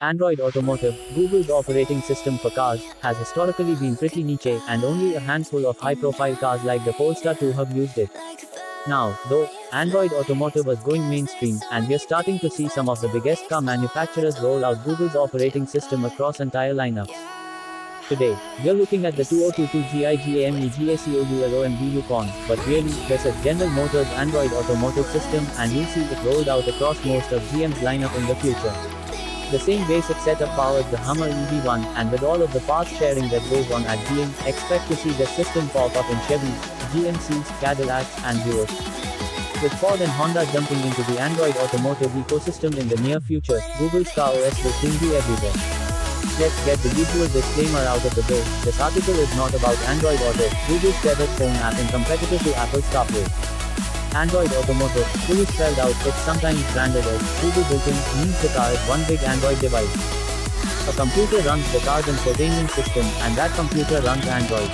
Android Automotive, Google's operating system for cars, has historically been pretty niche, and only a handful of high-profile cars like the Polestar 2 have used it. Now, though, Android Automotive is going mainstream, and we're starting to see some of the biggest car manufacturers roll out Google's operating system across entire lineups. Today, we're looking at the 2022 GIGAME GACOULOMBU Con, but really, this is General Motors' Android Automotive system, and you'll see it rolled out across most of GM's lineup in the future. The same basic setup powers the Hummer EV1, and with all of the parts sharing that goes on at GM, expect to see the system pop up in Chevys, GMCs, Cadillacs, and Buicks. With Ford and Honda jumping into the Android Automotive ecosystem in the near future, Google's CarOS will soon be everywhere. Let's get the usual disclaimer out of the way. This article is not about Android Auto, Google's tethered phone app and competitor to Apple's CarPlay. Android Automotive, fully spelled out, it's sometimes branded as Google built-in, means the car is one big Android device. A computer runs the car's infotainment system, and that computer runs Android.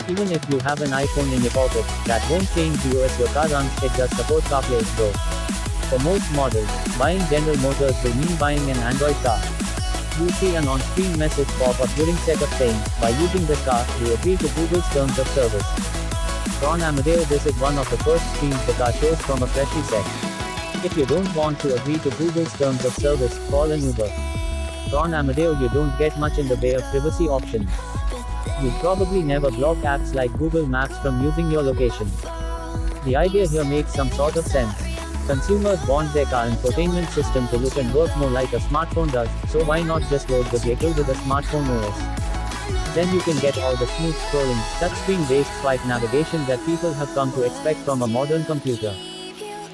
Even if you have an iPhone in your pocket, that won't change the OS your car runs, it does support CarPlay, though. For most models, buying General Motors will mean buying an Android car. You'll see an on-screen message pop up during setup saying, by using this car, you agree to Google's terms of service. On Amadeo, this is one of the first screens the car shows from a freshly set. If you don't want to agree to Google's terms of service, call an Uber. On Amadeo, you don't get much in the way of privacy options. You'll probably never block apps like Google Maps from using your location. The idea here makes some sort of sense. Consumers want their car infotainment system to look and work more like a smartphone does, so why not just load the vehicle with a smartphone OS? Then you can get all the smooth scrolling, touchscreen-based swipe navigation that people have come to expect from a modern computer.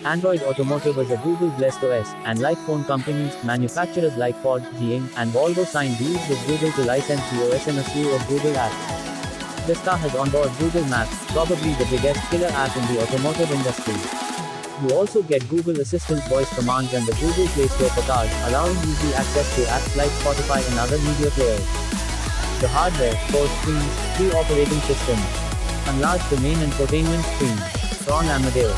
Android Automotive is a Google-blessed OS, and like phone companies, manufacturers like Ford, GM, and Volvo signed deals with Google to license the OS in a slew of Google apps. This car has onboard Google Maps, probably the biggest killer app in the automotive industry. You also get Google Assistant voice commands and the Google Play Store for cars, allowing easy access to apps like Spotify and other media players. The hardware, 4 screens, 3 operating systems. Enlarge the main infotainment screen. On Amadeo.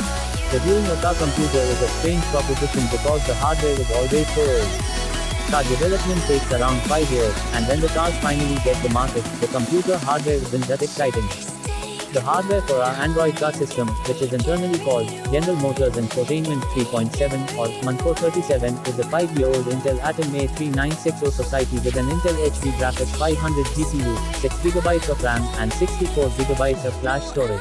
Reviewing a car computer is a strange proposition because the hardware is always so old. Car development takes around 5 years, and when the cars finally get to market, the computer hardware isn't that exciting. The hardware for our Android car system, which is internally called General Motors Infotainment 3.7 or Manco 37, is a 5-year-old Intel Atom A3960 Society with an Intel HD Graphics 500 GPU, 6GB of RAM, and 64GB of flash storage.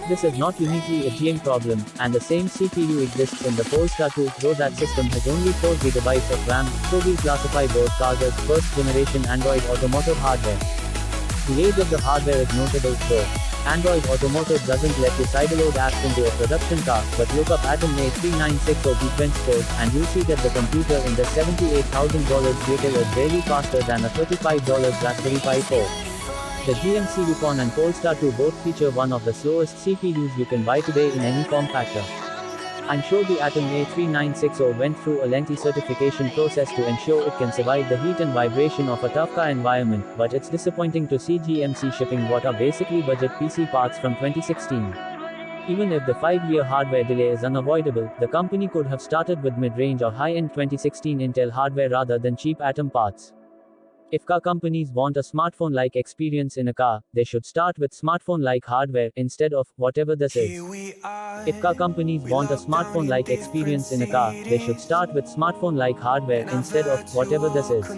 This is not uniquely a GM problem, and the same CPU exists in the Polestar 2, though that system has only 4GB of RAM, so we classify both cars as first-generation Android Automotive hardware. The age of the hardware is notable, though. Android Automotive doesn't let you sideload apps into a production car, but look up Atom A3960 Geekbench code, and you'll see that the computer in the $78,000 vehicle is barely faster than a $35 Raspberry Pi 4. The GMC Yukon and Polestar 2 both feature one of the slowest CPUs you can buy today in any form factor. I'm sure the Atom A3960 went through a lengthy certification process to ensure it can survive the heat and vibration of a tough car environment, but it's disappointing to see GMC shipping what are basically budget PC parts from 2016. Even if the 5-year hardware delay is unavoidable, the company could have started with mid-range or high-end 2016 Intel hardware rather than cheap Atom parts. If car companies want a smartphone-like experience in a car, they should start with smartphone-like hardware instead of whatever this is. If car companies want a smartphone-like experience in a car, they should start with smartphone-like hardware instead of whatever this is.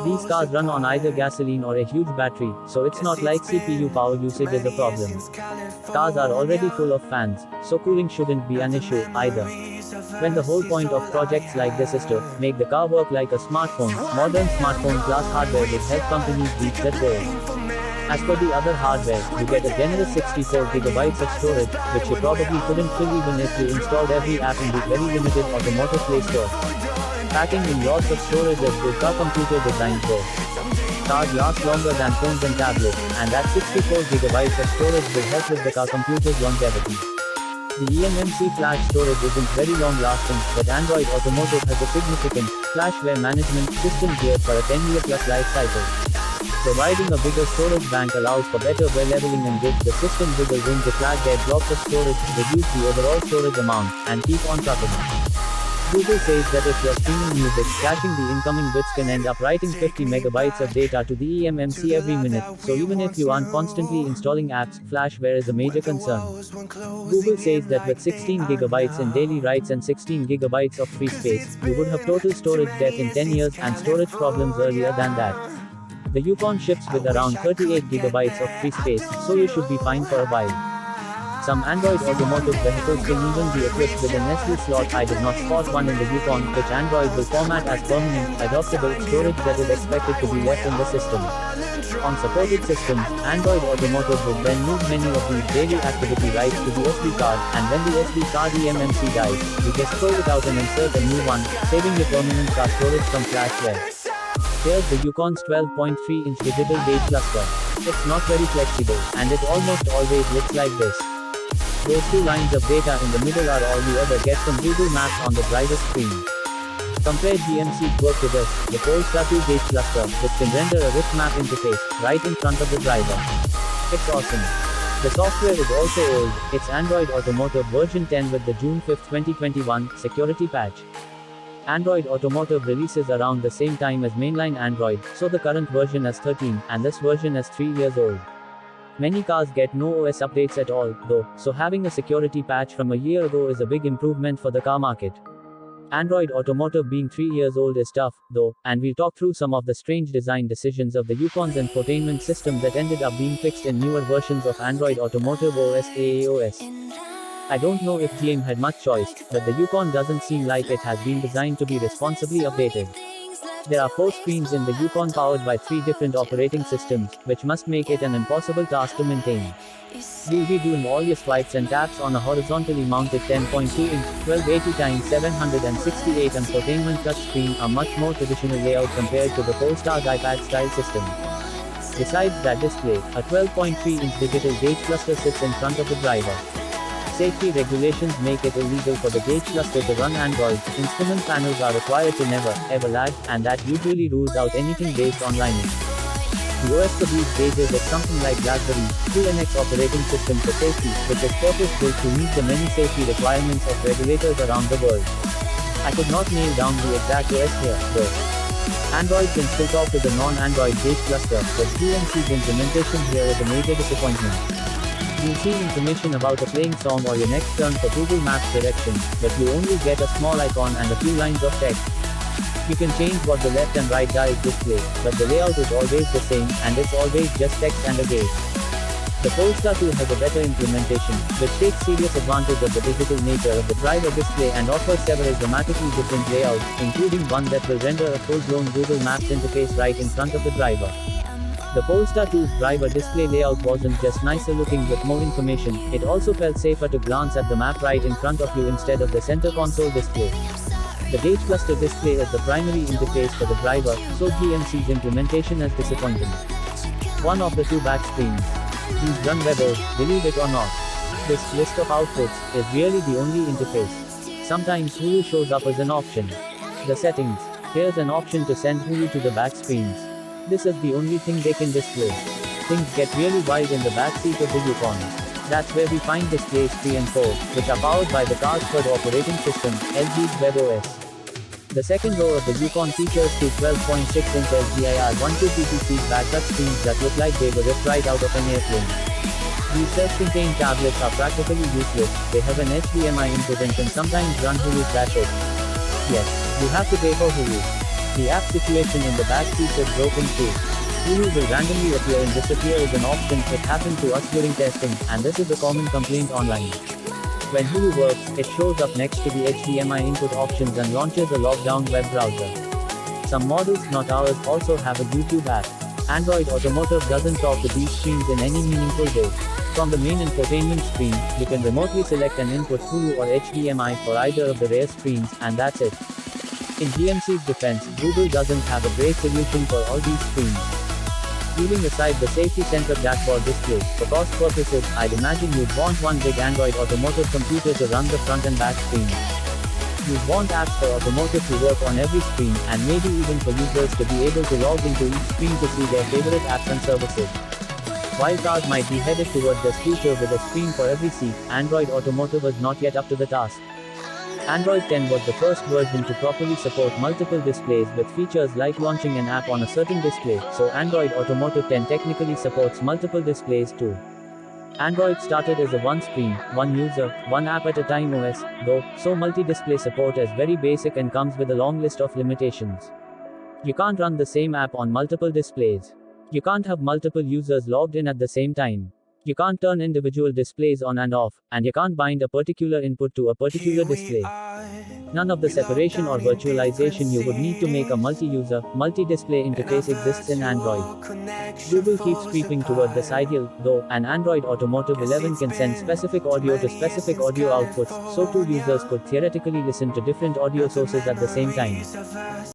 These cars run on either gasoline or a huge battery, so it's not like CPU power usage is a problem. Cars are already full of fans, so cooling shouldn't be an issue either. When the whole point of projects like this is to make the car work like a smartphone, modern smartphone-class hardware will help companies reach that goal. As for the other hardware, you get a generous 64GB of storage, which you probably couldn't fill even if you installed every app in the very limited Automotive Play Store. Packing in lots of storage is good car computer design though. Cars last longer than phones and tablets, and that 64GB of storage will help with the car computer's longevity. The eMMC flash storage isn't very long lasting, but Android Automotive has a significant flashware management system geared for a 10-year plus life cycle. Providing a bigger storage bank allows for better wear leveling and gives the system wiggle room to flag their blocks of storage, reduce the overall storage amount, and keep on trucking. Google says that if you're streaming music, caching the incoming bits can end up writing 50 megabytes of data to the eMMC every minute, so even if you aren't constantly installing apps, flashware is a major concern. Google says that with 16 gigabytes in daily writes and 16 gigabytes of free space, you would have total storage death in 10 years and storage problems earlier than that. The Yukon ships with around 38 gigabytes of free space, so you should be fine for a while. Some Android automotive vehicles can even be equipped with an SD slot. I did not spot one in the Yukon, which Android will format as permanent, adoptable storage that is expected to be left in the system. On supported systems, Android Automotive would then move many of these daily activity writes to the SD card, and when the SD card eMMC dies, you just throw it out and insert a new one, saving your permanent car storage from flashware. Here's the Yukon's 12.3-inch digital gauge cluster. It's not very flexible, and it almost always looks like this. Those two lines of data in the middle are all you ever get from Google Maps on the driver's screen. Compare GMC's work to this, the Polestar 2 gauge cluster, which can render a rich map interface, right in front of the driver. It's awesome. The software is also old, it's Android Automotive version 10 with the June 5, 2021, security patch. Android Automotive releases around the same time as mainline Android, so the current version is 13, and this version is 3 years old. Many cars get no OS updates at all, though, so having a security patch from a year ago is a big improvement for the car market. Android Automotive being 3 years old is tough, though, and we'll talk through some of the strange design decisions of the Yukon's infotainment system that ended up being fixed in newer versions of Android Automotive OS AAOS. I don't know if GM had much choice, but the Yukon doesn't seem like it has been designed to be responsibly updated. There are 4 screens in the Yukon powered by 3 different operating systems, which must make it an impossible task to maintain. You'll be doing all your swipes and taps on a horizontally mounted 10.2-inch, 1280x768 infotainment touchscreen, a much more traditional layout compared to the Polestar's iPad-style system. Besides that display, a 12.3-inch digital gauge cluster sits in front of the driver. Safety regulations make it illegal for the gauge cluster to run Android. Instrument panels are required to never, ever lag, and that usually rules out anything based on Linux. The OS for these gauges is something like BlackBerry's 2NX operating system for safety, which is purpose-built to meet the many safety requirements of regulators around the world. I could not nail down the exact OS here, though. Android can still talk to the non-Android gauge cluster, but GMC's implementation here is a major disappointment. You'll see information about a playing song or your next turn for Google Maps directions, but you only get a small icon and a few lines of text. You can change what the left and right dials display, but the layout is always the same, and it's always just text and a gauge. The Polestar 2 has a better implementation, which takes serious advantage of the digital nature of the driver display and offers several dramatically different layouts, including one that will render a full-blown Google Maps interface right in front of the driver. The Polestar 2's driver display layout wasn't just nicer looking with more information, it also felt safer to glance at the map right in front of you instead of the center console display. The gauge cluster display is the primary interface for the driver, so GMC's implementation is disappointing. One of the 2 back screens. These run WebOS, believe it or not. This list of outputs is really the only interface. Sometimes Hulu shows up as an option. The settings. Here's an option to send Hulu to the back screens. This is the only thing they can display. Things get really wild in the backseat of the Yukon. That's where we find displays 3 and 4, which are powered by the car's third operating system, LG's WebOS. The second row of the Yukon features 2 12.6-inch LGIR 12PPC back touchscreens that look like they were ripped right out of an airplane. These self-contained tablets are practically useless. They have an HDMI input and can sometimes run Hulu flashes. Yes, you have to pay for Hulu. The app situation in the back seat is broken too. Hulu will randomly appear and disappear is an option. It happened to us during testing, and this is a common complaint online. When Hulu works, it shows up next to the HDMI input options and launches a locked-down web browser. Some models, not ours, also have a YouTube app. Android Automotive doesn't talk to these screens in any meaningful way. From the main infotainment screen, you can remotely select and input Hulu or HDMI for either of the rear screens, and that's it. In GMC's defense, Google doesn't have a great solution for all these screens. Leaving aside the safety center dashboard display, for cost purposes, I'd imagine you'd want one big Android Automotive computer to run the front and back screens. You'd want apps for Automotive to work on every screen, and maybe even for users to be able to log into each screen to see their favorite apps and services. While cars might be headed towards this future with a screen for every seat, Android Automotive is not yet up to the task. Android 10 was the first version to properly support multiple displays with features like launching an app on a certain display, so Android Automotive 10 technically supports multiple displays too. Android started as a one-screen, one-user, one-app at a time OS, though, so multi-display support is very basic and comes with a long list of limitations. You can't run the same app on multiple displays. You can't have multiple users logged in at the same time. You can't turn individual displays on and off, and you can't bind a particular input to a particular display. None of the separation or virtualization you would need to make a multi-user, multi-display interface exists in Android. Google keeps creeping toward this ideal, though, and Android Automotive 11 can send specific audio to specific audio outputs, so two users could theoretically listen to different audio sources at the same time.